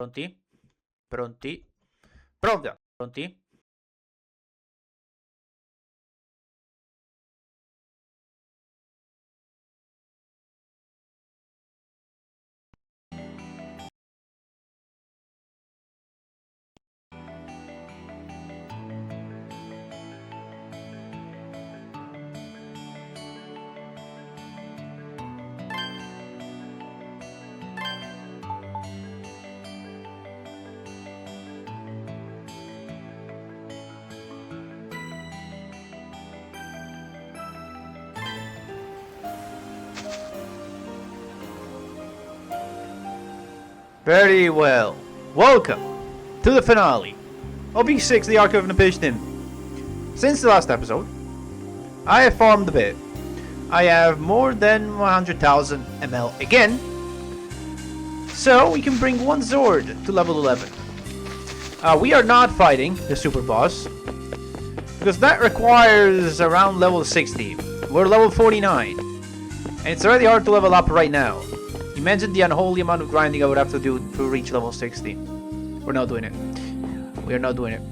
Pronti? Pronti? Pronta! Pronti? Very well. Welcome to the finale of B6, the Ark of Napishtim. Since the last episode, I have farmed a bit. I have more than 100,000 ML again, so we can bring one sword to level 11. We are not fighting the super boss, because that requires around level 60. We're level 49, and it's already hard to level up right now. Imagine the unholy amount of grinding I would have to do to reach level 60. We're not doing it. We are not doing it.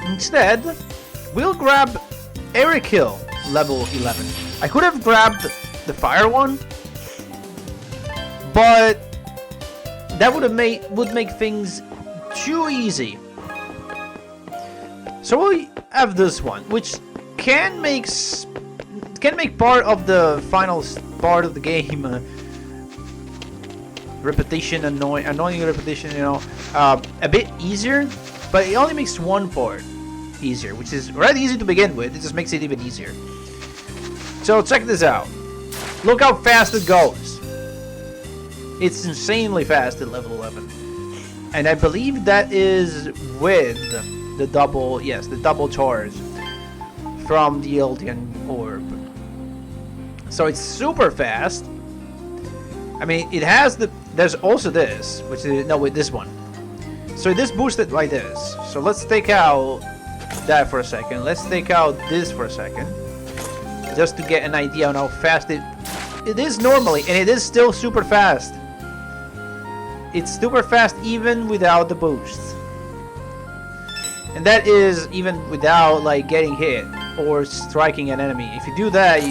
Instead, we'll grab Eric Hill, level 11. I could have grabbed the fire one, but that would make things too easy. So we have this one, which can make part of the final part of the game repetition, annoying repetition, you know, a bit easier, but it only makes one part easier, which is already easy to begin with. It just makes it even easier. So check this out. Look how fast it goes. It's insanely fast at level 11, and I believe that is with the double, yes, the double charge from the Eldian orb. So it's super fast. I mean, it has the... There's also this, which is... No, with this one. So this boosted by this. So let's take out that for a second. Let's take out this for a second. Just to get an idea on how fast it is normally. And it is still super fast. It's super fast even without the boosts. And that is even without, like, getting hit or striking an enemy. If you do that,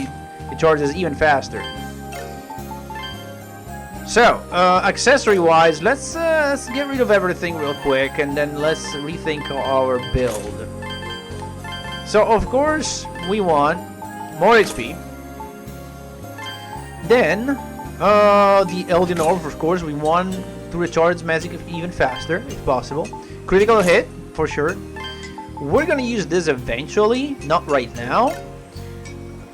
it charges even faster. So, accessory-wise, let's get rid of everything real quick, and then let's rethink our build. So, of course, we want more HP. Then, the Eldian Orb, of course, we want to recharge magic even faster, if possible. Critical hit, for sure. We're gonna use this eventually, not right now.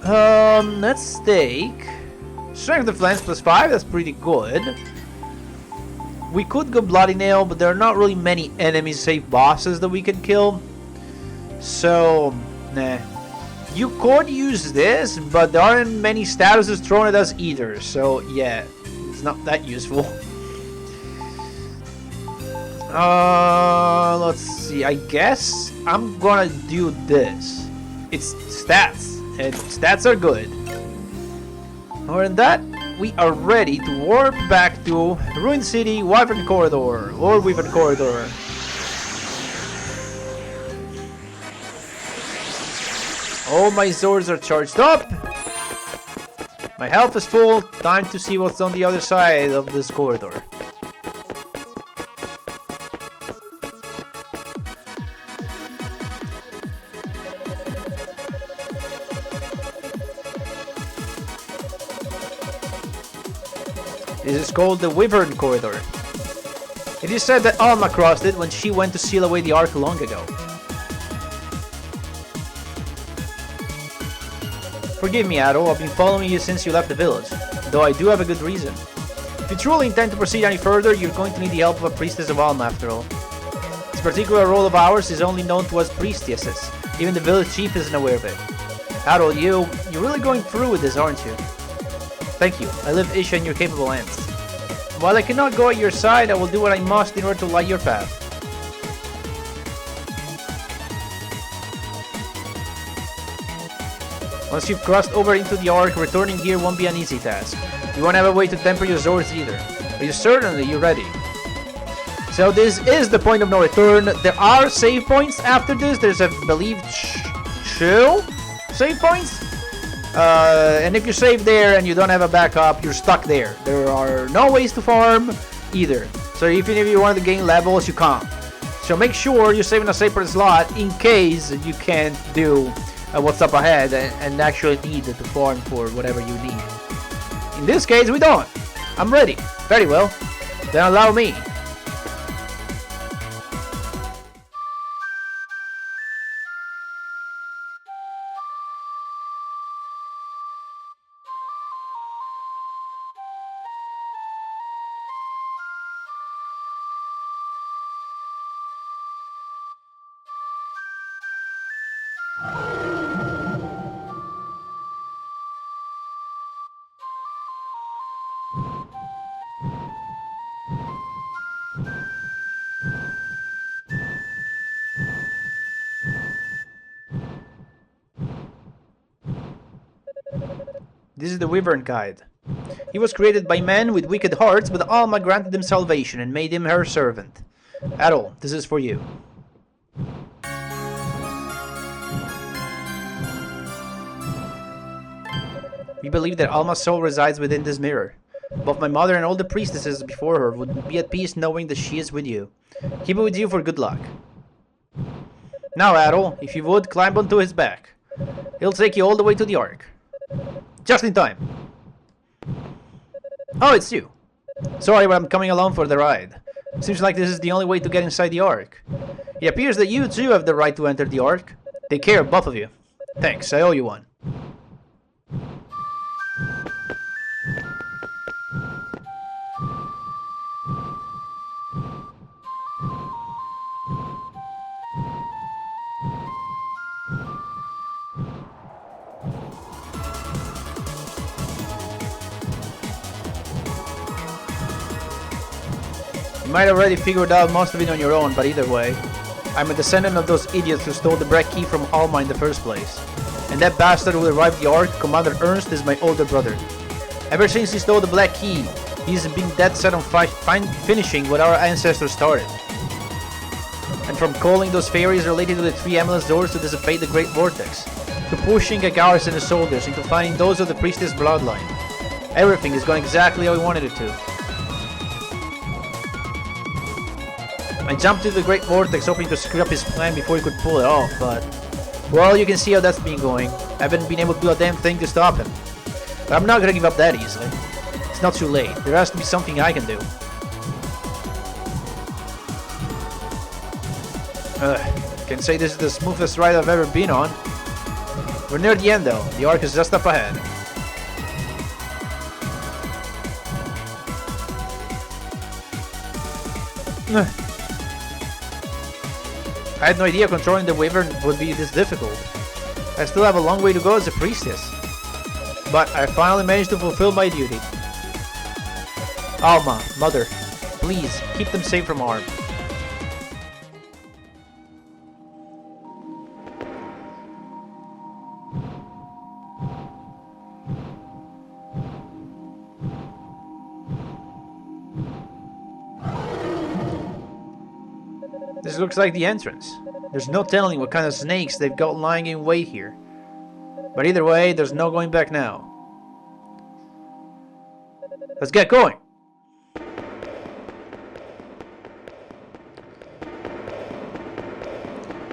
Let's take Strength Defense +5, that's pretty good. We could go Bloody Nail, but there are not really many enemies, save bosses, that we can kill. So, nah. You could use this, but there aren't many statuses thrown at us either, so yeah, it's not that useful. Let's see, I guess I'm gonna do this. It's stats. And stats are good. More than that, we are ready to warp back to Ruined City, Wyvern Corridor, or Wyvern Corridor. All my swords are charged up. My health is full. Time to see what's on the other side of this corridor. This is called the Wyvern Corridor. It is said that Alma crossed it when she went to seal away the Ark long ago. Forgive me, Adol, I've been following you since you left the village, though I do have a good reason. If you truly intend to proceed any further, you're going to need the help of a priestess of Alma after all. This particular role of ours is only known to us priestesses. Even the village chief isn't aware of it. Adol, you're really going through with this, aren't you? Thank you. I live Isha in your capable hands. While I cannot go at your side, I will do what I must in order to light your path. Once you've crossed over into the Ark, returning here won't be an easy task. You won't have a way to temper your swords either. Are you certain that you're ready? So this is the point of no return. There are save points after this. There's, I believe, 2 save points. And if you save there and you don't have a backup, you're stuck there. There are no ways to farm either. So even if you want to gain levels, you can't. So make sure you save in a separate slot in case you can't do what's up ahead and actually need to farm for whatever you need. In this case, we don't. I'm ready. Very well. Then allow me. This is the Wyvern Guide. He was created by men with wicked hearts, but Alma granted him salvation and made him her servant. Adol, this is for you. We believe that Alma's soul resides within this mirror. Both my mother and all the priestesses before her would be at peace knowing that she is with you. Keep it with you for good luck. Now, Adol, if you would, climb onto his back. He'll take you all the way to the Ark. Just in time. Oh, it's you. Sorry, but I'm coming along for the ride. Seems like this is the only way to get inside the Ark. It appears that you too have the right to enter the Ark. Take care, both of you. Thanks, I owe you one. You might already figured out most of it on your own, but either way, I'm a descendant of those idiots who stole the Black Key from Alma in the first place. And that bastard who revived the Ark, Commander Ernst, is my older brother. Ever since he stole the Black Key, he's been dead set on finishing what our ancestors started. And from calling those fairies related to the 3 Amulet's doors to dissipate the Great Vortex, to pushing a garrison of soldiers into finding those of the priestess bloodline. Everything is going exactly how he wanted it to. I jumped into the Great Vortex hoping to screw up his plan before he could pull it off, but... well, you can see how that's been going. I haven't been able to do a damn thing to stop him. But I'm not gonna give up that easily. It's not too late. There has to be something I can do. Can say this is the smoothest ride I've ever been on. We're near the end though. The Ark is just up ahead. I had no idea controlling the Wyvern would be this difficult. I still have a long way to go as a priestess. But I finally managed to fulfill my duty. Alma, Mother, please, keep them safe from harm. This looks like the entrance. There's no telling what kind of snakes they've got lying in wait here. But either way, there's no going back now. Let's get going!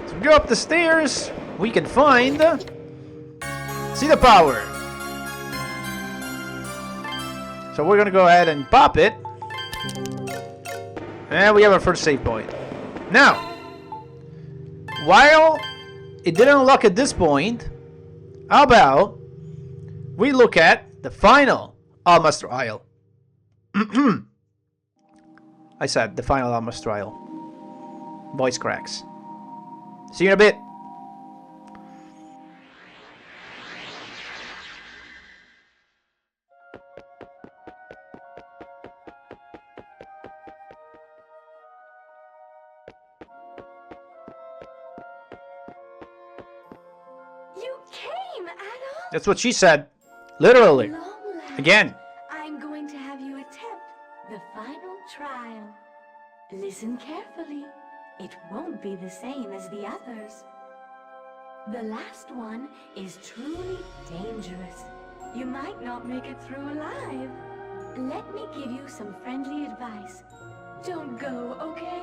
So we go up the stairs, we can find... see the power! So we're gonna go ahead and pop it. And we have our first save point. Now, while it didn't unlock at this point, how about we look at the final Alma's trial? I said the final Alma's trial. Voice cracks. See you in a bit. That's what she said. Literally. Again. I'm going to have you attempt the Listen carefully. It won't be the same as the others. The last one is truly dangerous. You might not make it through alive. Let me give you some friendly advice. Don't go, okay?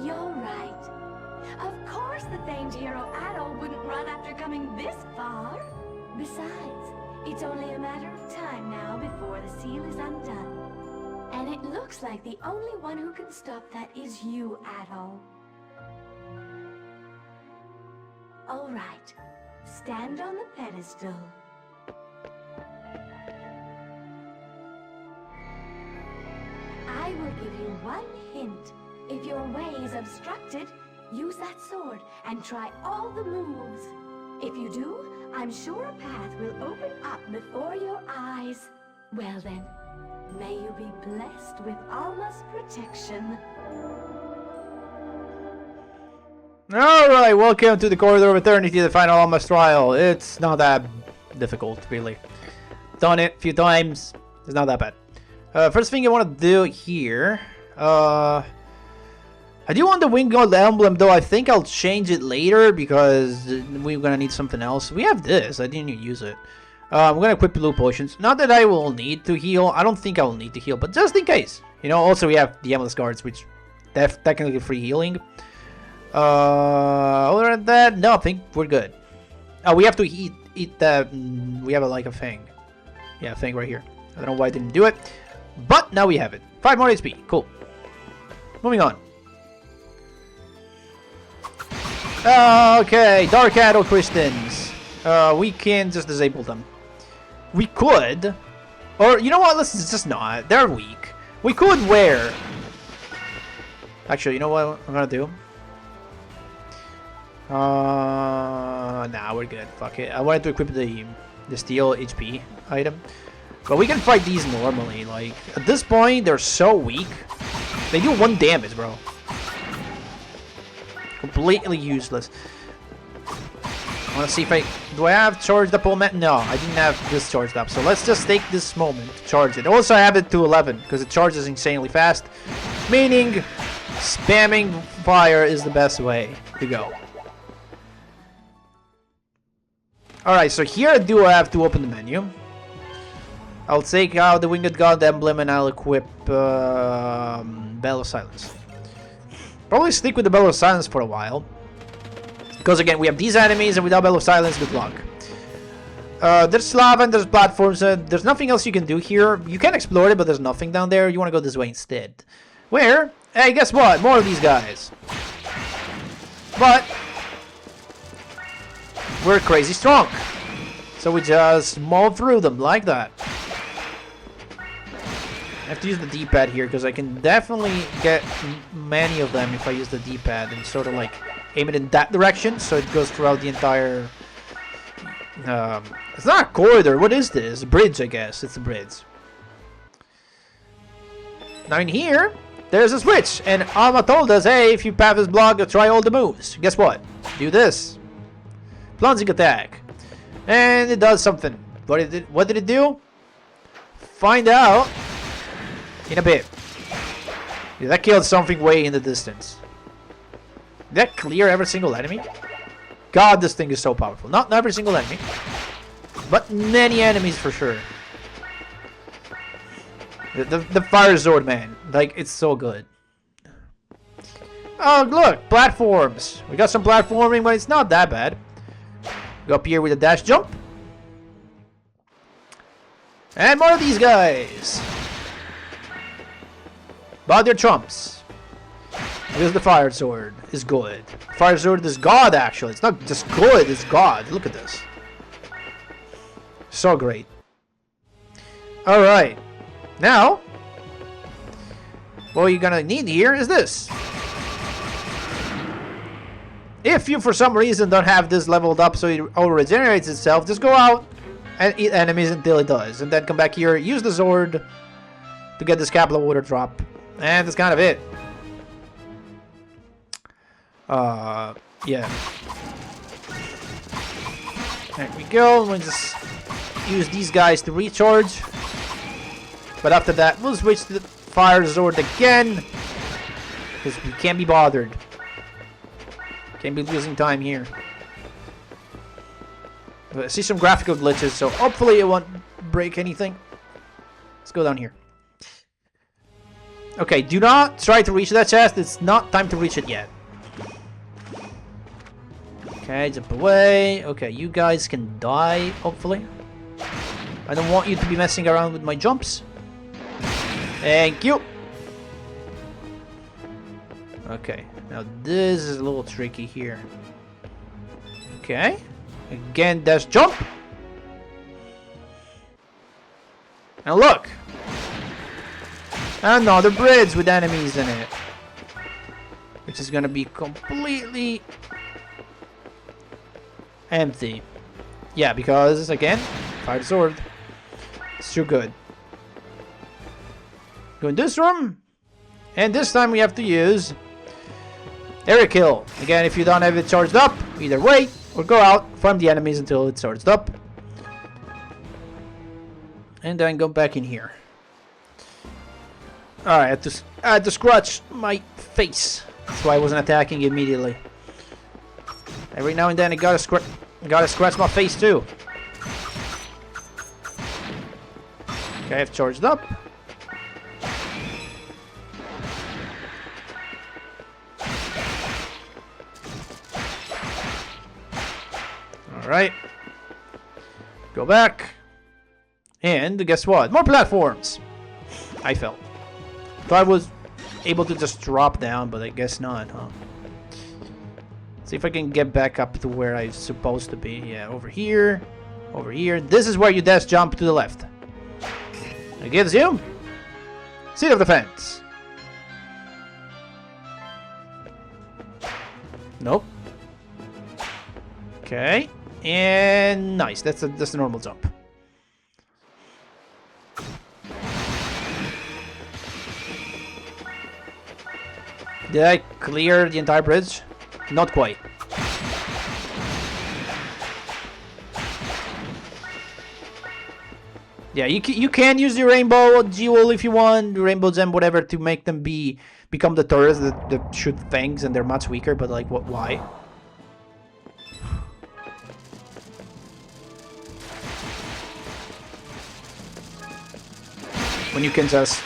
You're right. Of course the famed hero Adol wouldn't run after coming this far. Besides, it's only a matter of time now before the seal is undone. And it looks like the only one who can stop that is you, Adol. All right. Stand on the pedestal. I will give you one hint. If your way is obstructed, use that sword and try all the moves. If you do, I'm sure a path will open up before your eyes. Well then, may you be blessed with Alma's protection. Alright, welcome to the Corridor of Eternity, the final Alma's trial. It's not that difficult, really. Done it a few times. It's not that bad. First thing I want to do here. I do want the Winged God emblem, though I think I'll change it later because we're gonna need something else. We have this. I didn't even use it. I'm gonna equip blue potions. Not that I will need to heal. I don't think I will need to heal, but just in case. You know, also we have the Endless Guards, which technically free healing. Other than that, no, I think we're good. Oh, we have to eat the... we have like a thing. Yeah, a thing right here. I don't know why I didn't do it. But now we have it. 5 more HP. Cool. Moving on. Okay, Dark Adol Christians. We can just disable them. We could. Or, you know what? Let's just not. They're weak. We could wear... Actually, you know what I'm gonna do? Nah, we're good. Fuck it. I wanted to equip the steel HP item. But we can fight these normally. Like, at this point, they're so weak. They do 1 damage, bro. Completely useless. I want to see if I... Do I have charged up all met? No, I didn't have this charged up. So let's just take this moment to charge it. Also, I have it to 11 because it charges insanely fast. Meaning, spamming fire is the best way to go. Alright, so here I do have to open the menu. I'll take out the Winged God emblem and I'll equip Bell of Silence. Probably stick with the Bell of Silence for a while. Because again, we have these enemies and without Bell of Silence, good luck. There's lava and there's platforms. There's nothing else you can do here. You can explore it, but there's nothing down there. You want to go this way instead. Where? Hey, guess what? More of these guys. But... we're crazy strong. So we just mow through them like that. I have to use the D-pad here because I can definitely get many of them if I use the D-pad and sort of like aim it in that direction so it goes throughout the entire... it's not a corridor. What is this? A bridge, I guess. It's a bridge. Now in here, there's a switch. And Alma told us, hey, if you pass this block, try all the moves. Guess what? Do this. Plunging attack. And it does something. What did it do? Find out in a bit. Yeah, that killed something way in the distance. Did that clear every single enemy? God, this thing is so powerful. Not every single enemy, but many enemies for sure. The fire sword, man. Like, it's so good. Oh, look. Platforms. We got some platforming, but it's not that bad. Go up here with a dash jump. And more of these guys. But they're trumps. Because the fire sword is good. Fire sword is God, actually. It's not just good, it's God. Look at this. So great. Alright. Now, what you're gonna need here is this. If you, for some reason, don't have this leveled up so it auto-regenerates itself, just go out and eat enemies until it does. And then come back here, use the sword to get this Capilla Water Drop. And that's kind of it. Yeah. There we go. We'll just use these guys to recharge. But after that, we'll switch to the fire sword again. Because we can't be bothered. Can't be losing time here. But I see some graphical glitches, so hopefully it won't break anything. Let's go down here. Okay, do not try to reach that chest. It's not time to reach it yet. Okay, jump away. Okay, you guys can die, hopefully. I don't want you to be messing around with my jumps. Thank you. Okay, now this is a little tricky here. Okay. Again, dash jump. And look. Another bridge with enemies in it. Which is gonna be completely empty. Yeah, because again, fire sword. It's too good. Go in this room. And this time we have to use area kill. Again, if you don't have it charged up, either wait or go out, farm the enemies until it's charged up. And then go back in here. Alright, I had to scratch my face. That's why I wasn't attacking immediately. Every now and then I gotta scratch my face too. Okay, I've charged up. Alright. Go back. And guess what? More platforms! I fell. Thought I was able to just drop down, but I guess not, huh? See if I can get back up to where I'm supposed to be. Yeah, over here. Over here. This is where you dash jump to the left. It gives you Seat of Defense. Nope. Okay. And nice. That's a normal jump. Did I clear the entire bridge? Not quite. Yeah, you can use the rainbow jewel if you want, the rainbow gem, whatever, to make them become the turrets that shoot fangs, and they're much weaker. But like, what? Why? When you can just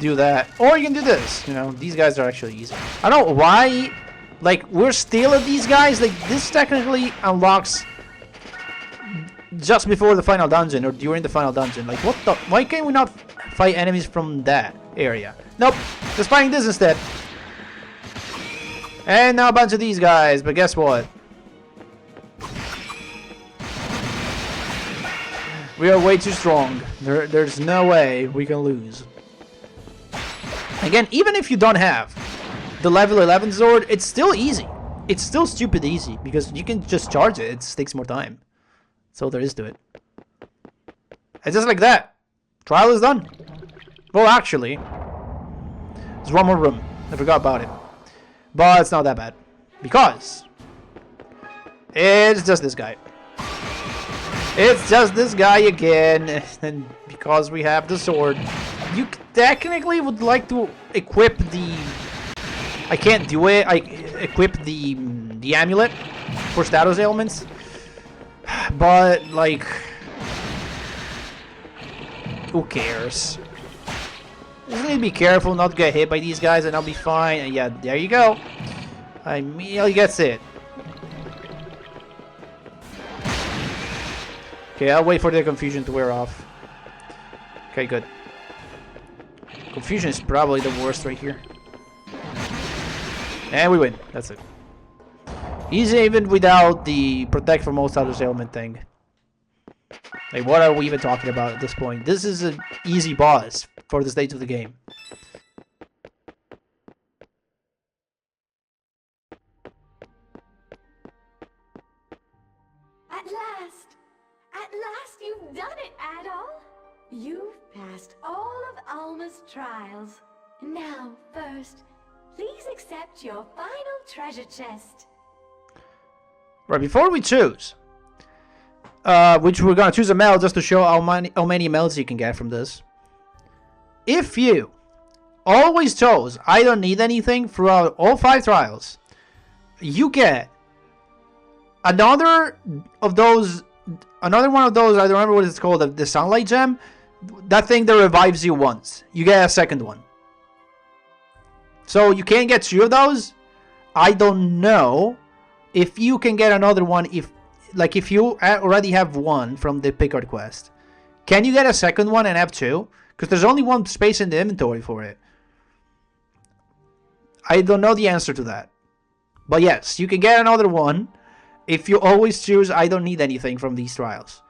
do that, or you can do this. You know, these guys are actually easy. I don't know why. Like, we're still at these guys. Like, this technically unlocks just before the final dungeon or during the final dungeon. Like, what the? Why can we not fight enemies from that area? Nope, just fighting this instead. And now a bunch of these guys. But guess what? We are way too strong. There's no way we can lose. Again, even if you don't have the level 11 sword, it's still easy. It's still stupid easy because you can just charge it. It just takes more time. That's all there is to it. It's just like that. Trial is done. Well, actually, there's one more room. I forgot about it. But it's not that bad. Because it's just this guy. It's just this guy again. And because we have the sword, you technically would like to equip the... I can't do it. I equip the amulet for status ailments. But, like... who cares? Just need to be careful not to get hit by these guys and I'll be fine. And yeah, there you go. I immediately gets it. Okay, I'll wait for the confusion to wear off. Okay, good. Confusion is probably the worst right here. And we win. That's it. Easy even without the protect from all status ailment thing. Like, what are we even talking about at this point? This is an easy boss for the stage of the game. At last you've done it, Adol! You've passed all of Alma's trials. Now, first, please accept your final treasure chest. Right, before we choose, which we're gonna choose a medal just to show how many medals you can get from this. If you always chose I don't need anything throughout all 5 trials, you get another one of those, I don't remember what it's called, the sunlight gem, that thing that revives you once. You get a second one. So you can't get 2 of those. I don't know if you can get another one if you already have one from the Picard quest. Can you get a second one and have 2? Because there's only 1 space in the inventory for it. I don't know the answer to that. But yes, you can get another one if you always choose I don't need anything from these trials.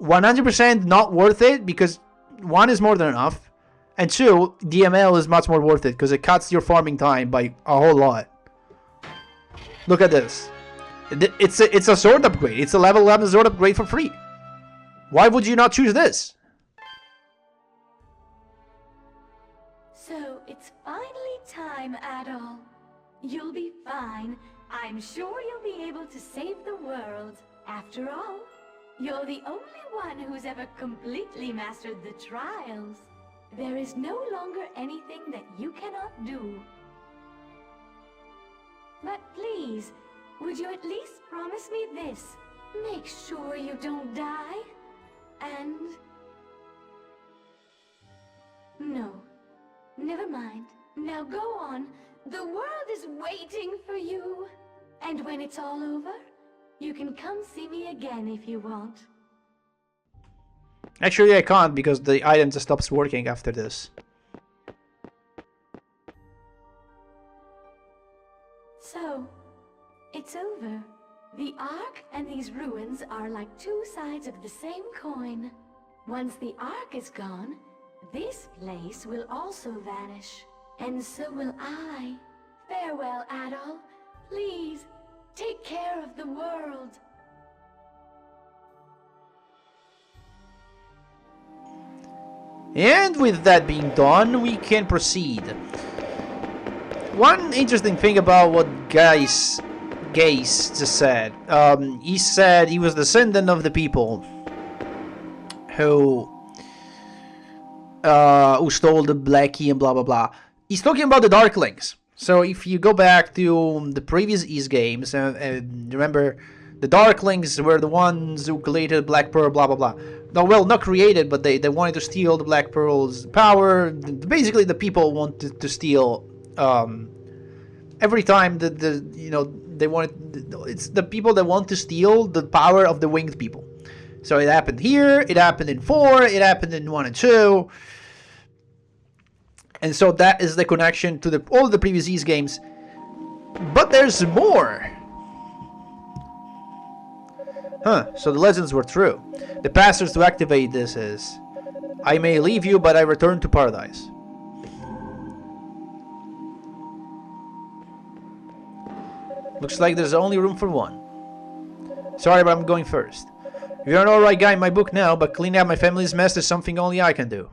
100% not worth it because 1 is more than enough. And 2, DML is much more worth it because it cuts your farming time by a whole lot. Look at this. It's a sword upgrade. It's a level 11 sword upgrade for free. Why would you not choose this? So it's finally time, Adol. You'll be fine. I'm sure you'll be able to save the world. After all, you're the only one who's ever completely mastered the trials. There is no longer anything that you cannot do. But please, would you at least promise me this? Make sure you don't die. And... no. Never mind. Now go on. The world is waiting for you. And when it's all over, you can come see me again if you want. Actually, I can't because the item just stops working after this. So, it's over. The Ark and these ruins are like 2 sides of the same coin. Once the Ark is gone, this place will also vanish. And so will I. Farewell, Adol. Please, take care of the world. And with that being done, we can proceed. One interesting thing about what Gase just said. He said he was descendant of the people who stole the black key and blah blah blah. He's talking about the Darklings. So if you go back to the previous East games, remember the Darklings were the ones who created Black Pearl, blah blah blah. No, well, not created, but they wanted to steal the Black Pearl's power. Basically, the people wanted to steal. Every time they wanted, it's the people that want to steal the power of the winged people. So it happened here. It happened in 4. It happened in 1 and 2. And so that is the connection to all the previous East games. But there's more. So the legends were true. The passwords to activate this is, I may leave you, but I return to paradise. Looks like there's only room for 1. Sorry, but I'm going first. You're an alright guy in my book now, but cleaning up my family's mess is something only I can do.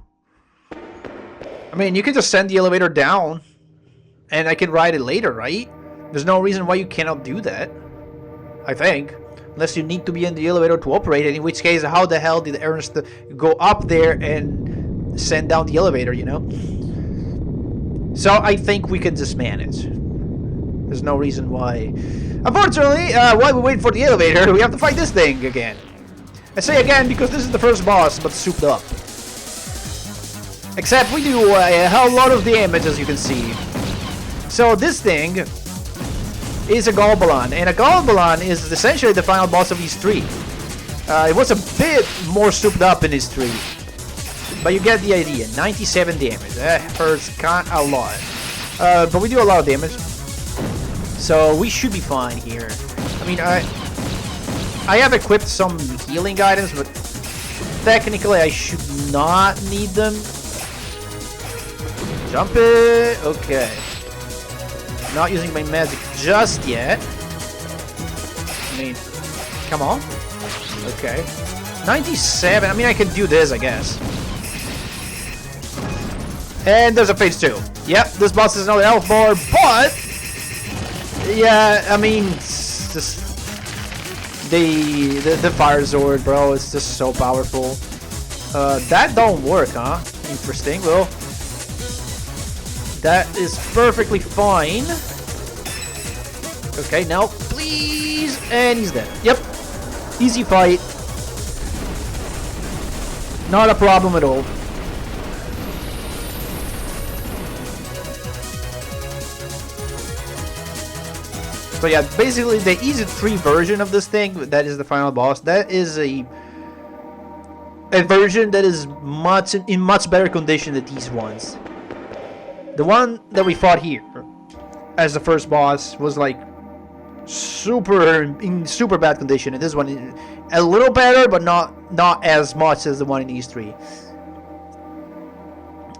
I mean, you can just send the elevator down, and I can ride it later, right? There's no reason why you cannot do that, I think. Unless you need to be in the elevator to operate it, in which case, how the hell did Ernst go up there and send down the elevator, you know? So I think we can just manage. There's no reason why. Unfortunately, while we wait for the elevator, we have to fight this thing again. I say again because this is the first boss, but souped up. Except we do a hell lot of damage, as you can see. So this thing is a Golbalon, and a Golbalon is essentially the final boss of East 3. It was a bit more souped up in East 3. But you get the idea. 97 damage. That hurts a lot. But we do a lot of damage. So we should be fine here. I mean, I have equipped some healing items, but technically I should not need them. Jump it! Okay. Not using my magic just yet. I mean, come on. Okay. 97. I mean, I can do this, I guess. And there's a phase 2. Yep, this boss is another health bar, but... yeah, I mean, just The fire sword, bro, is just so powerful. That don't work, huh? Interesting. Well, that is perfectly fine. Okay, now, please, and he's dead. Yep, easy fight. Not a problem at all. So yeah, basically the easy 3 version of this thing, that is the final boss. That is a version that is in much better condition than these ones. The one that we fought here as the first boss was like in super bad condition, and this one is a little better, but not as much as the one in these 3.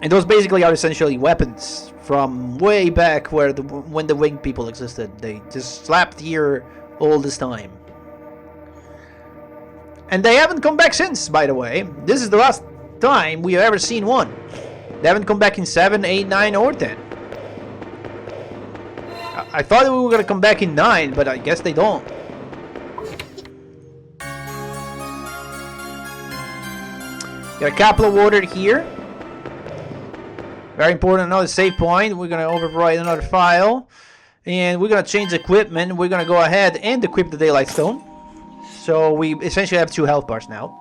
And those basically are essentially weapons from way back when the winged people existed. They just slapped here all this time. And they haven't come back since, by the way. This is the last time we have ever seen one. They haven't come back in 7, 8, 9, or 10. I thought we were gonna come back in 9, but I guess they don't. Got a couple of water here. Very important, another save point. We're gonna overwrite another file. And we're gonna change equipment. We're gonna go ahead and equip the Daylight Stone. So we essentially have 2 health bars now.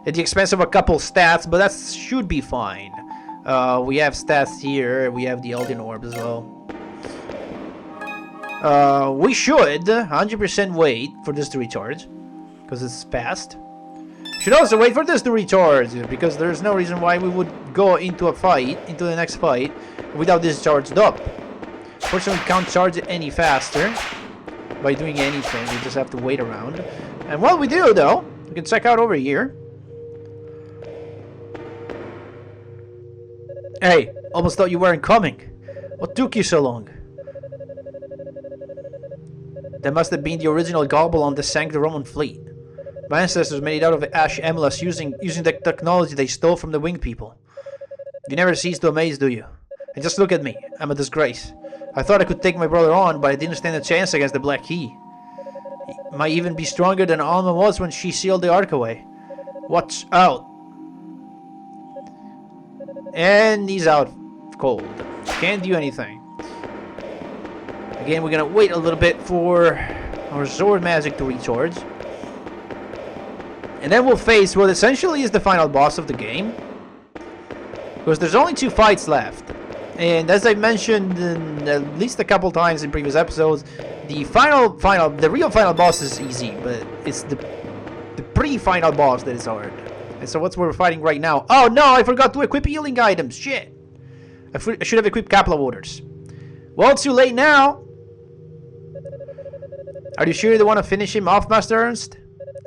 At the expense of a couple stats, but that should be fine. We have stats here. We have the Elden Orb as well. We should 100% wait for this to recharge, because it's fast. Should also wait for this to recharge, because there's no reason why we would go into the next fight, without this charged up. Fortunately, we can't charge it any faster by doing anything. We just have to wait around. And while we do, though, we can check out over here. Hey, almost thought you weren't coming. What took you so long? That must have been the original Goblin that sank the Roman fleet. My ancestors made it out of ash emulus using the technology they stole from the winged people. You never cease to amaze, do you? And just look at me. I'm a disgrace. I thought I could take my brother on, but I didn't stand a chance against the Black Key. He might even be stronger than Alma was when she sealed the Ark away. Watch out. And he's out cold. Can't do anything. Again, we're gonna wait a little bit for our sword magic to recharge. And then we'll face what essentially is the final boss of the game. Because there's only 2 fights left. And as I mentioned at least a couple times in previous episodes, the real final boss is easy, but it's the pre-final boss that is hard. And so what we're fighting right now. Oh no, I forgot to equip healing items. Shit. I should have equipped couple of waters. Well, it's too late now. Are you sure you don't want to finish him off, Master Ernst?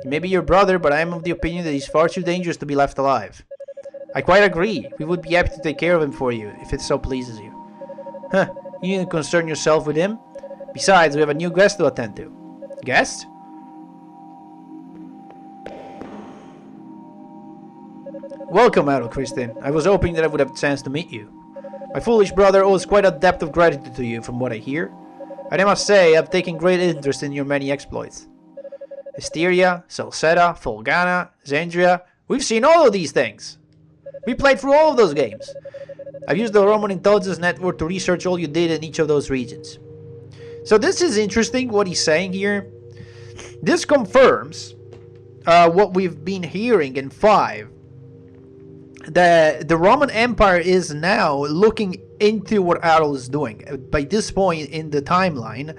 He may be your brother, but I am of the opinion that he's far too dangerous to be left alive. I quite agree. We would be happy to take care of him for you, if it so pleases you. Huh, you needn't concern yourself with him. Besides, we have a new guest to attend to. Guest? Welcome, Adol, Christian. I was hoping that I would have a chance to meet you. My foolish brother owes quite a debt of gratitude to you, from what I hear. And I must say, I've taken great interest in your many exploits. Hysteria, Salsetta, Folgana, Zandria. We've seen all of these things. We played through all of those games. I've used the Roman Intelligence Network to research all you did in each of those regions. So this is interesting, what he's saying here. This confirms what we've been hearing in 5. That the Roman Empire is now looking into what Adol is doing. By this point in the timeline,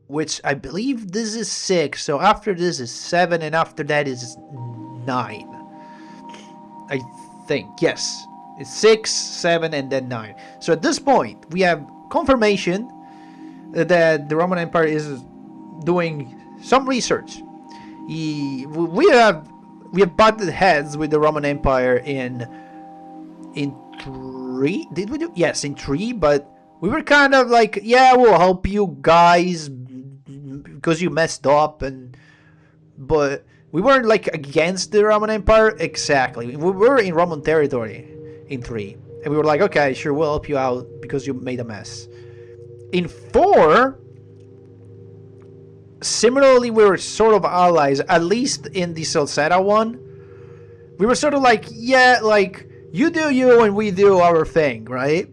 which I believe this is 6, so after this is 7, and after that is 9. I think, yes. It's 6, 7, and then 9. So at this point, we have confirmation that the Roman Empire is doing some research. We have butted heads with the Roman Empire in 3. Did we do? Yes, in 3, but we were kind of like, yeah, we'll help you guys because you messed up, but we weren't like against the Roman Empire exactly. We were in Roman territory in 3, and we were like, okay, sure, we'll help you out because you made a mess. In 4, similarly, we were sort of allies, at least in the Celceta one. We were sort of like, yeah, like, you do you and we do our thing, right?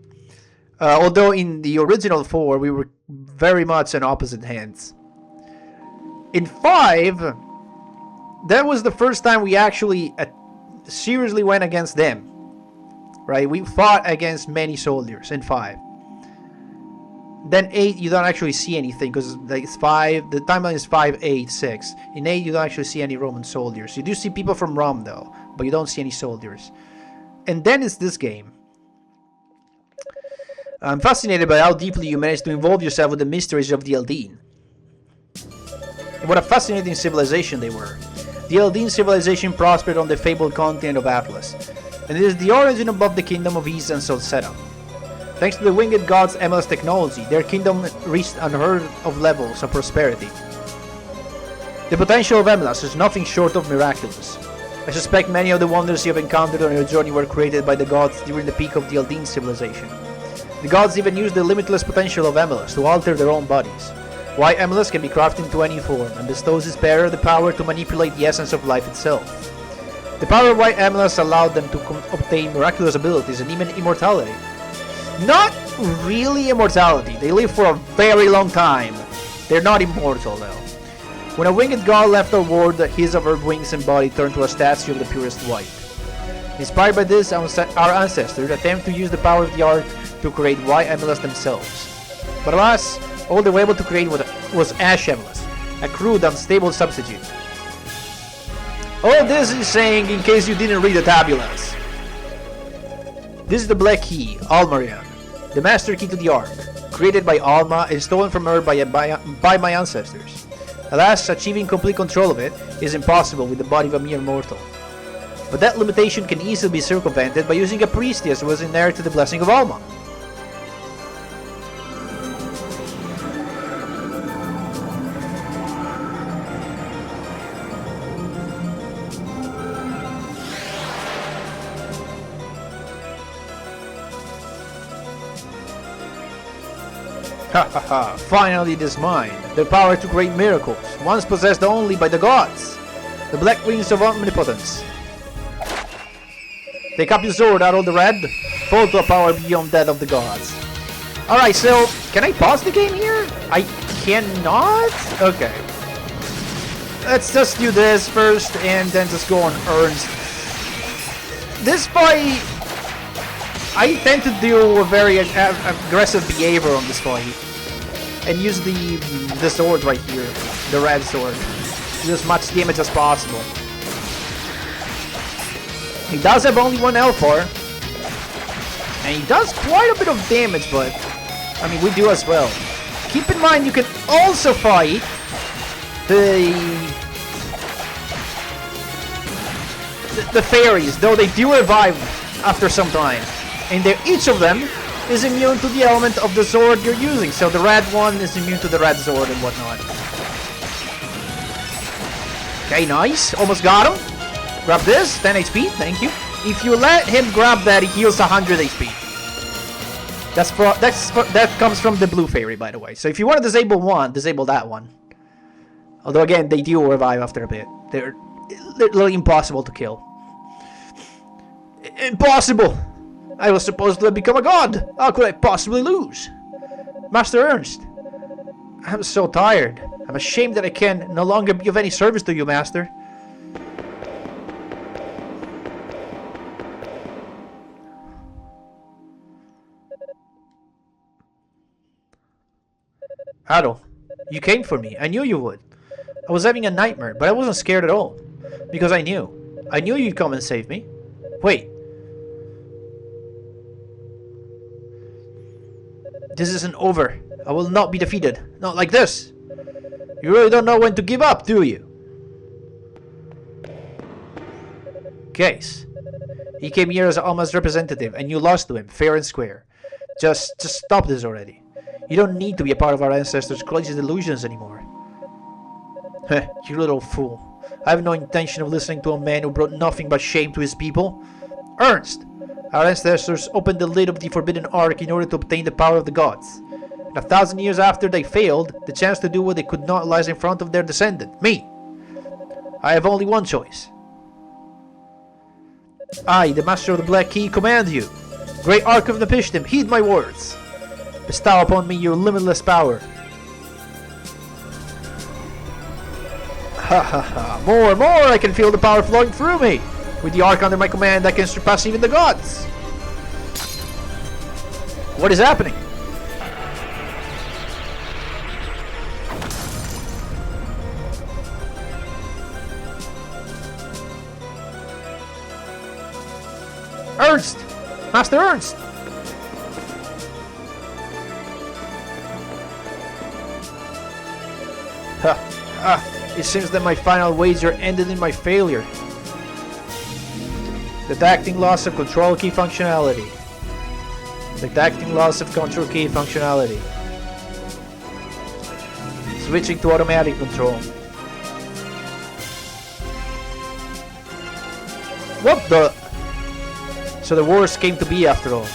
Although in the original 4, we were very much on opposite hands. In 5, that was the first time we actually seriously went against them. Right? We fought against many soldiers in 5. Then 8, you don't actually see anything because like it's 5. The timeline is 5, 8, 6. In 8, you don't actually see any Roman soldiers. You do see people from Rome though, but you don't see any soldiers. And then it's this game. I'm fascinated by how deeply you managed to involve yourself with the mysteries of the Eldeen. What a fascinating civilization they were. The Eldeen civilization prospered on the fabled continent of Atlas, and it is the origin above the kingdom of East and Celceta. Thanks to the winged gods' MLS technology, their kingdom reached unheard of levels of prosperity. The potential of MLS is nothing short of miraculous. I suspect many of the wonders you have encountered on your journey were created by the gods during the peak of the Eldeen civilization. The gods even used the limitless potential of MLS to alter their own bodies. Why MLS can be crafted into any form and bestows its bearer the power to manipulate the essence of life itself. The power of White MLS allowed them to obtain miraculous abilities and even immortality. Not really immortality, they live for a very long time. They're not immortal though. When a winged god left our world, the hiss of her wings and body turned to a statue of the purest white. Inspired by this, our ancestors attempted to use the power of the Ark to create White MLS themselves. But alas, all they were able to create was Ash MLS, a crude, unstable substitute. All this is saying in case you didn't read the tabulas. This is the Black Key, Almarian, the master key to the Ark, created by Alma and stolen from her by my ancestors. Alas, achieving complete control of it is impossible with the body of a mere mortal. But that limitation can easily be circumvented by using a priestess who has inherited the blessing of Alma. Ha ha ha, finally it is mine, the power to create miracles, once possessed only by the gods, the black wings of omnipotence. Take up your sword, Adol the Red, fall to a power beyond that of the gods. Alright, so, can I pause the game here? I cannot? Okay. Let's just do this first, and then just go on Ernst. This fight, I tend to do a very aggressive behavior on this fight. And use the sword right here, the red sword. Do as much damage as possible. He does have only one L4. And he does quite a bit of damage, but I mean we do as well. Keep in mind you can also fight the fairies, though they do revive after some time. And each of them is immune to the element of the sword you're using. So the red one is immune to the red sword and whatnot. Okay, nice. Almost got him. Grab this. 10 HP. Thank you. If you let him grab that, he heals 100 HP. That comes from the blue fairy, by the way. So if you want to disable one, disable that one. Although again, they do revive after a bit. They're literally impossible to kill. Impossible! I was supposed to have become a god! How could I possibly lose? Master Ernst, I'm so tired. I'm ashamed that I can no longer be of any service to you, Master. Adol, you came for me. I knew you would. I was having a nightmare, but I wasn't scared at all. Because I knew. I knew you'd come and save me. Wait. This isn't over. I will not be defeated. Not like this. You really don't know when to give up, do you? Case. He came here as Alma's representative, and you lost to him, fair and square. Just stop this already. You don't need to be a part of our ancestors' crazy delusions anymore. Heh, you little fool. I have no intention of listening to a man who brought nothing but shame to his people. Ernst! Our ancestors opened the lid of the Forbidden Ark in order to obtain the power of the gods. 1,000 years after they failed, the chance to do what they could not lies in front of their descendant, me. I have only one choice. I, the Master of the Black Key, command you. Great Ark of Napishtim, heed my words. Bestow upon me your limitless power. Ha ha ha. More, I can feel the power flowing through me. With the Ark under my command, I can surpass even the gods. What is happening? Ernst! Master Ernst! It seems that my final wager ended in my failure. Detecting loss of control key functionality. Detecting loss of control key functionality. Switching to automatic control. What the? So the worst came to be after all.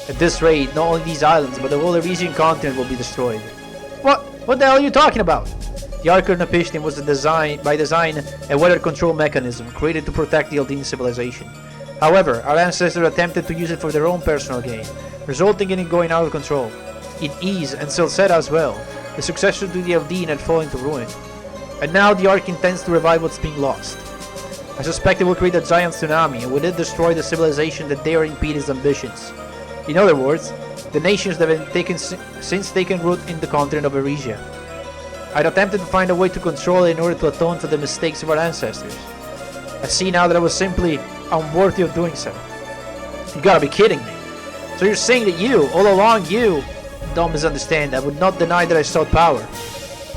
At this rate, not only these islands, but the whole Eurasian continent will be destroyed. What the hell are you talking about? The Ark of Napishtim was by design a weather control mechanism created to protect the Aldine civilization. However, our ancestors attempted to use it for their own personal gain, resulting in it going out of control. In Ease and Silseta as well, the successor to the Aldine had fallen to ruin. And now the Ark intends to revive what's being lost. I suspect it will create a giant tsunami and with it destroy the civilization that dare impede its ambitions. In other words, the nations that have taken root in the continent of Eurasia. I'd attempted to find a way to control it in order to atone for the mistakes of our ancestors. I see now that I was simply unworthy of doing so. You gotta be kidding me. So you're saying that you, all along you, don't misunderstand, I would not deny that I sought power.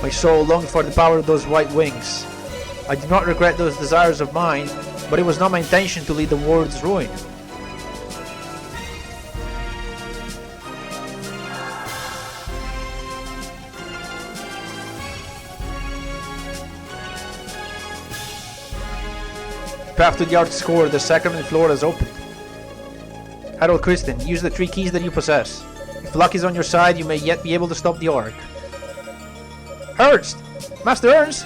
My soul longed for the power of those white wings. I do not regret those desires of mine, but it was not my intention to lead the world's ruin. Path to the Ark's core, the sacrament floor is opened. Adol Kristen, use the 3 keys that you possess. If luck is on your side, you may yet be able to stop the Ark. Ernst! Master Ernst!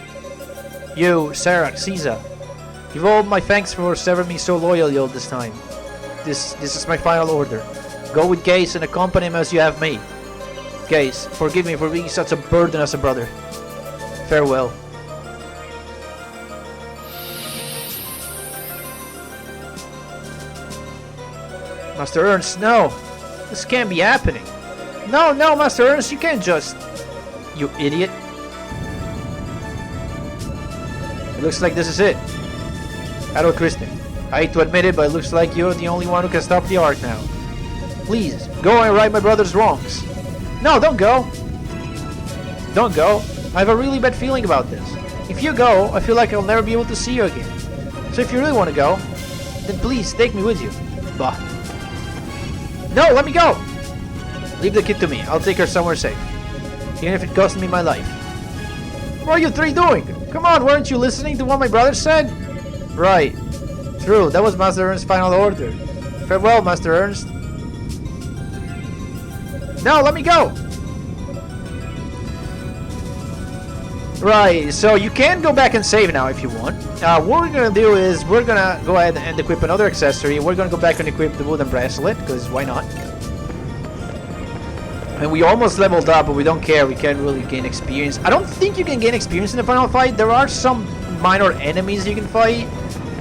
You, Sarah, Caesar. You've all my thanks for serving me so loyally all this time. This is my final order. Go with Gaze and accompany him as you have me. Gaze, forgive me for being such a burden as a brother. Farewell. Master Ernst, no! This can't be happening. No, Master Ernst, you can't just... You idiot. It looks like this is it. Adol Kristen, I hate to admit it, but it looks like you're the only one who can stop the Ark now. Please, go and right my brother's wrongs. No, don't go! Don't go. I have a really bad feeling about this. If you go, I feel like I'll never be able to see you again. So if you really want to go, then please take me with you. Bah. No, let me go! Leave the kid to me. I'll take her somewhere safe. Even if it costs me my life. What are you 3 doing? Come on, weren't you listening to what my brother said? Right. True, that was Master Ernst's final order. Farewell, Master Ernst. No, let me go! Right, so you can go back and save now if you want. What we're gonna do is we're gonna go ahead and equip another accessory. We're gonna go back and equip the wooden bracelet, because why not? And we almost leveled up, but we don't care. We can't really gain experience. I don't think you can gain experience in the final fight. There are some minor enemies you can fight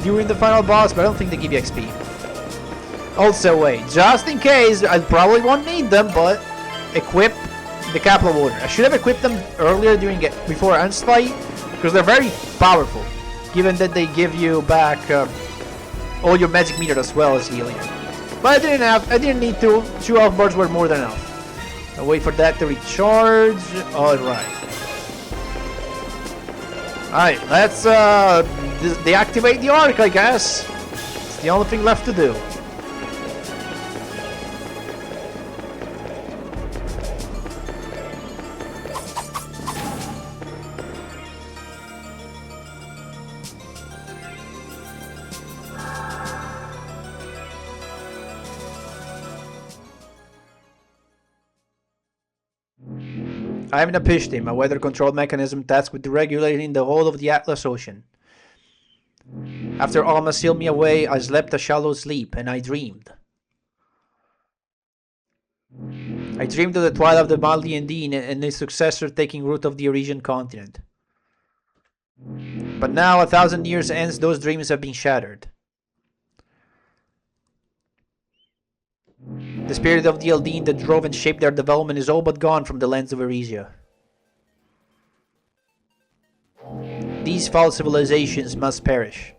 during the final boss, but I don't think they give you XP. Also, wait, just in case, I probably won't need them, but equip the Capital Water. I should have equipped them earlier before Ernst's fight, because they're very powerful, given that they give you back all your magic meter as well as healing. But I didn't need to. 2 health bars were more than enough. I'll wait for that to recharge. Alright. Alright, let's deactivate the Ark, I guess. It's the only thing left to do. I am Napishtim, a weather control mechanism tasked with regulating the whole of the Atlas Ocean. After Alma sealed me away, I slept a shallow sleep, and I dreamed. I dreamed of the twilight of the Maldian Dean and his successor taking root of the Eurasian continent. But now, 1,000 years hence, those dreams have been shattered. The spirit of the Eldeen that drove and shaped their development is all but gone from the lands of Eurasia. These foul civilizations must perish.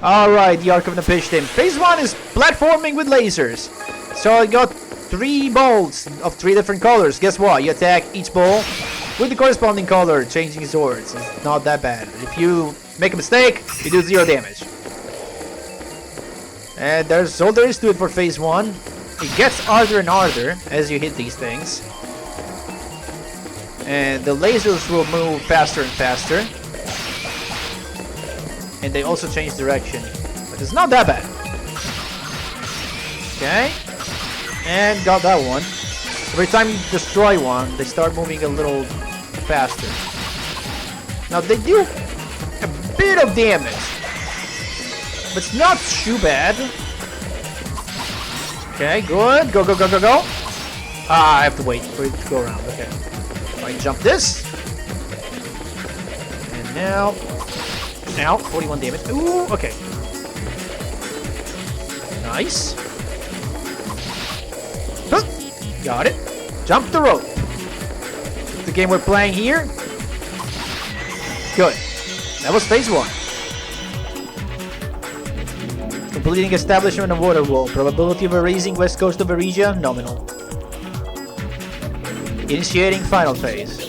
Alright, the Ark of Napishtim. Phase 1 is platforming with lasers. So I got 3 balls of 3 different colors. Guess what? You attack each ball with the corresponding color, changing swords. It's not that bad. If you make a mistake, you do 0 damage. And there's all there is to it for phase 1. It gets harder and harder as you hit these things. And the lasers will move faster and faster. And they also change direction. But it's not that bad. Okay. And got that one. Every time you destroy one, they start moving a little faster. Now they do a bit of damage. But it's not too bad. Okay, good. Go, go, go, go, go. Ah, I have to wait for it to go around. Okay. I jump this. And now... Now, 41 damage. Ooh, okay. Nice. Huh. Got it. Jump the rope. It's the game we're playing here. Good. That was phase 1. Completing establishment of water wall. Probability of erasing west coast of Eurasia, nominal. Initiating final phase.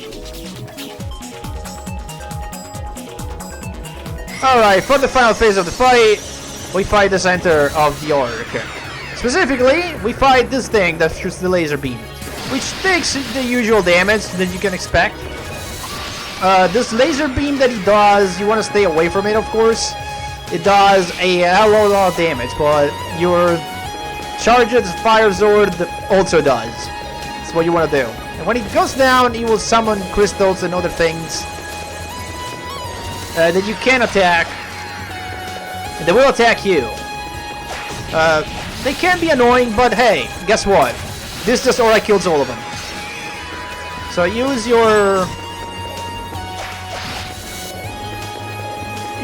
Alright, for the final phase of the fight, we fight the center of the Ark. Specifically, we fight this thing that shoots the laser beam, which takes the usual damage that you can expect. This laser beam that he does, you want to stay away from it, of course. It does a hell of a lot of damage, but your charged fire sword also does. That's what you want to do. And when it goes down, he will summon crystals and other things that you can attack. And they will attack you. They can be annoying, but hey, guess what? This just alright kills all of them. So use your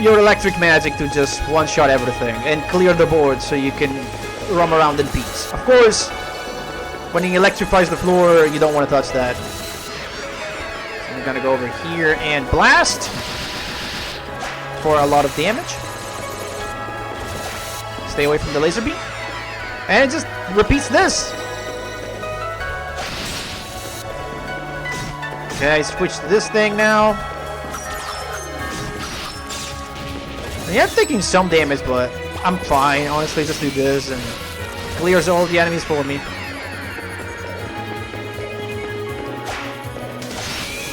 electric magic to just one-shot everything and clear the board so you can roam around in peace. Of course, when he electrifies the floor, you don't want to touch that. So I'm gonna go over here and blast for a lot of damage. Stay away from the laser beam. And it just repeats this. Okay, switch to this thing now. Yeah, I'm taking some damage, but I'm fine. Honestly, just do this and clears all the enemies for me.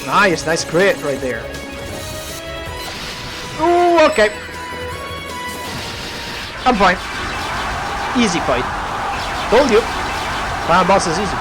Nice, nice crit right there. Ooh, okay. I'm fine. Easy fight. Told you. Final boss is easy.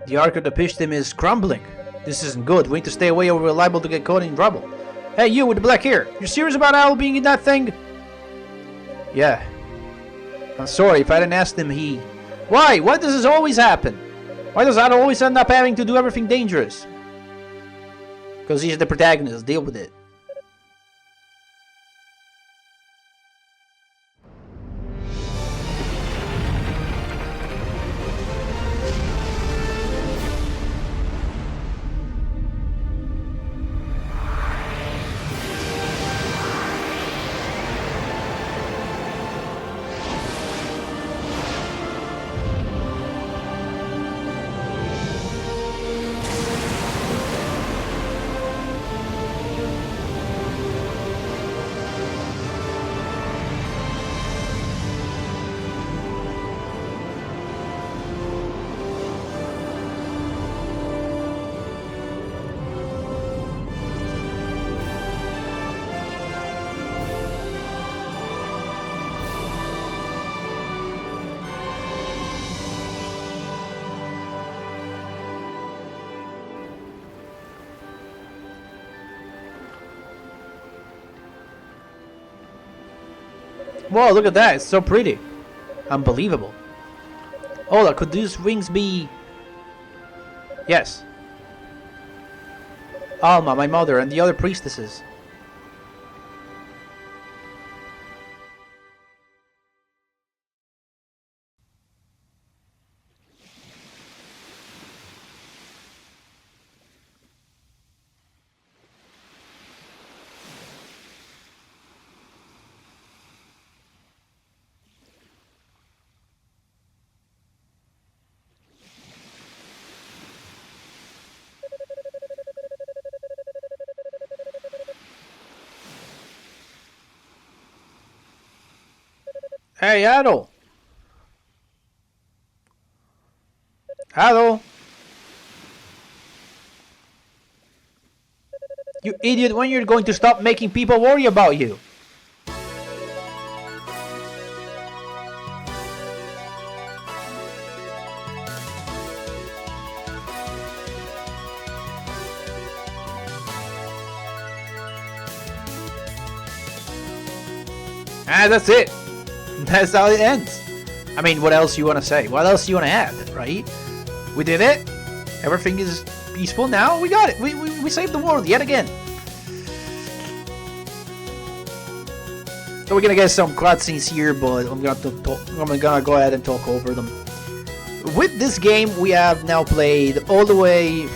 The Ark of Napishtim is crumbling. This isn't good. We need to stay away or we're liable to get caught in trouble. Hey, you with the black hair. You serious about Adol being in that thing? Yeah. I'm sorry if I didn't ask him he. Why? Why does this always happen? Why does Adol always end up having to do everything dangerous? Because he's the protagonist. Deal with it. Whoa, look at that. It's so pretty. Unbelievable. Oh, could these wings be... Yes. Alma, my mother, and the other priestesses. Hey, Adol! Adol! You idiot, when you're going to stop making people worry about you? Ah, that's it. That's how it ends. I mean, what else you want to say? What else you want to add, right? We did it. Everything is peaceful now. We got it. We saved the world yet again. So we're gonna get some cutscenes here, but I'm gonna go ahead and talk over them. With this game, we have now played all the way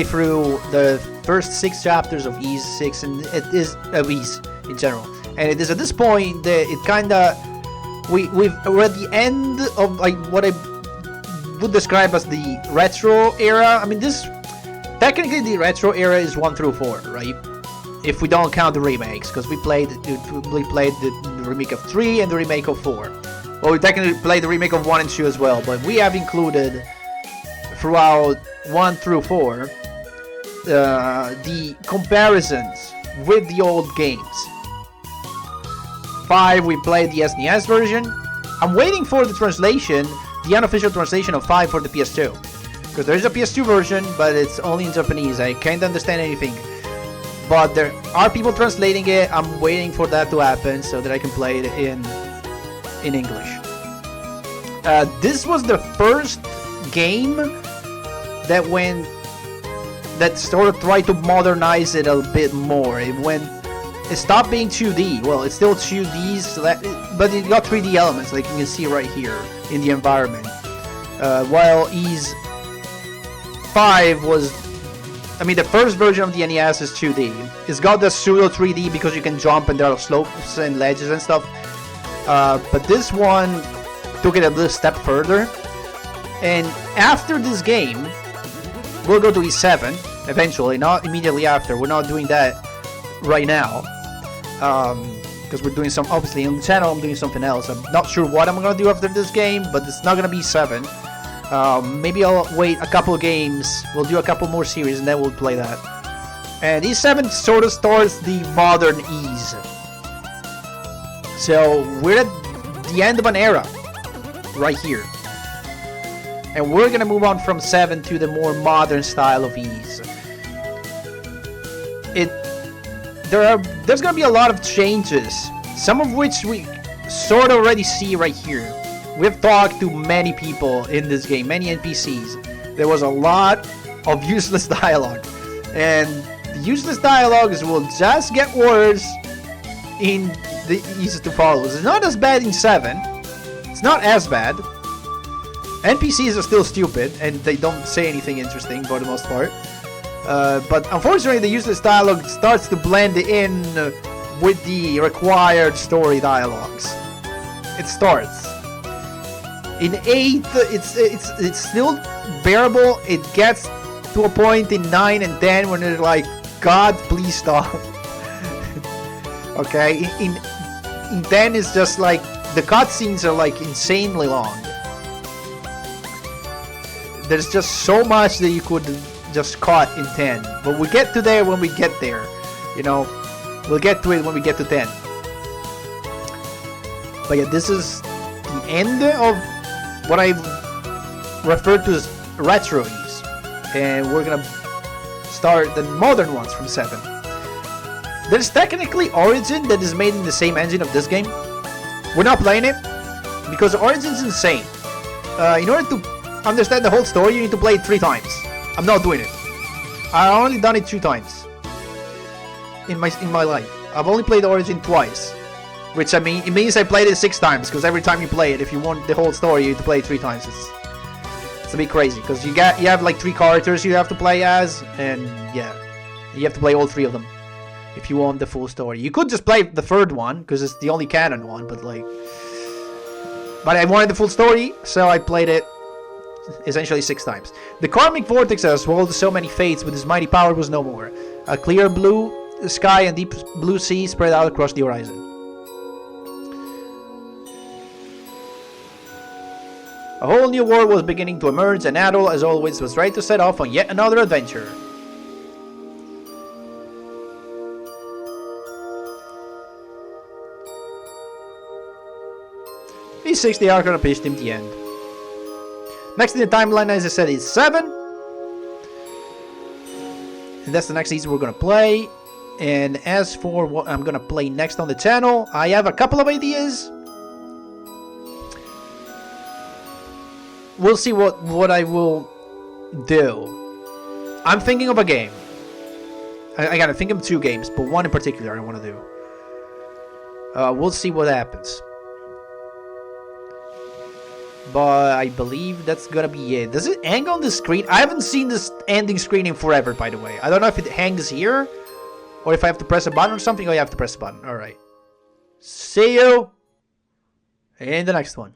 through the first 6 chapters of Ys 6, and it is Ys in general. And it is at this point that it kinda we're at the end of like what I would describe as the retro era. I mean, this technically the retro era is 1 through 4, right? If we don't count the remakes, because we played the remake of 3 and the remake of 4. Well, we technically played the remake of 1 and 2 as well, but we have included throughout 1 through 4 the comparisons with the old games. 5, we played the SNES version. I'm waiting for the translation, the unofficial translation of 5 for the PS2. Because there's a PS2 version, but it's only in Japanese. I can't understand anything. But there are people translating it. I'm waiting for that to happen so that I can play it in English. This was the first game that sort of tried to modernize it a bit more. It stopped being 2D. Well, it's still 2Ds, but it got 3D elements, like you can see right here in the environment. While Ys 5 was, I mean, the first version of the NES is 2D. It's got the pseudo 3D because you can jump and there are slopes and ledges and stuff. But this one took it a little step further. And after this game, we'll go to Ys 7 eventually, not immediately after. We're not doing that right now. Because we're doing some, obviously on the channel I'm doing something else. I'm not sure what I'm gonna do after this game, but it's not gonna be 7. Maybe I'll wait a couple games, we'll do a couple more series and then we'll play that. And Ys 7 sort of starts the modern Ys. So we're at the end of an era, right here. And we're gonna move on from 7 to the more modern style of Ys. There's gonna be a lot of changes, some of which sort of already see right here. We've talked to many people in this game, many NPCs. There was a lot of useless dialogue. And the useless dialogues will just get worse in the easy to follow. It's not as bad in 7. It's not as bad. NPCs are still stupid and they don't say anything interesting for the most part. But unfortunately, the useless dialogue starts to blend in with the required story dialogues. It starts. In 8, it's still bearable. It gets to a point in 9 and 10 when they're like, God, please stop. Okay, in 10 it's just like the cutscenes are like insanely long. There's just so much that you could just cut in 10, but we get to there when we get there. You know, we'll get to it when we get to 10. But yeah, this is the end of what I've referred to as retros. And we're gonna start the modern ones from 7. There's technically Origin that is made in the same engine of this game. We're not playing it because Origin's insane. In order to understand the whole story, you need to play it 3 times. I'm not doing it. I've only done it 2 times in my life. I've only played Origin twice, which it means I played it 6 times because every time you play it, if you want the whole story, you have to play it 3 times. It's a bit crazy because you have like 3 characters you have to play as, and yeah, you have to play all 3 of them if you want the full story. You could just play the 3rd one because it's the only canon one, but I wanted the full story, so I played it essentially 6 times. The karmic vortex that swallowed so many fates with his mighty power was no more. A clear blue sky and deep blue sea spread out across the horizon. A whole new world was beginning to emerge, and Adol, as always, was ready to set off on yet another adventure. P6, the Ark of Napishtim, the end. Next in the timeline, as I said, is 7. And that's the next season we're gonna play. And as for what I'm gonna play next on the channel, I have a couple of ideas. We'll see what I will do. I'm thinking of a game. I gotta think of 2 games, but one in particular I want to do. We'll see what happens. But I believe that's gonna be it. Does it hang on the screen? I haven't seen this ending screen in forever, by the way. I don't know if it hangs here, or if I have to press a button or something. Oh, you have to press a button. Alright. See you in the next one.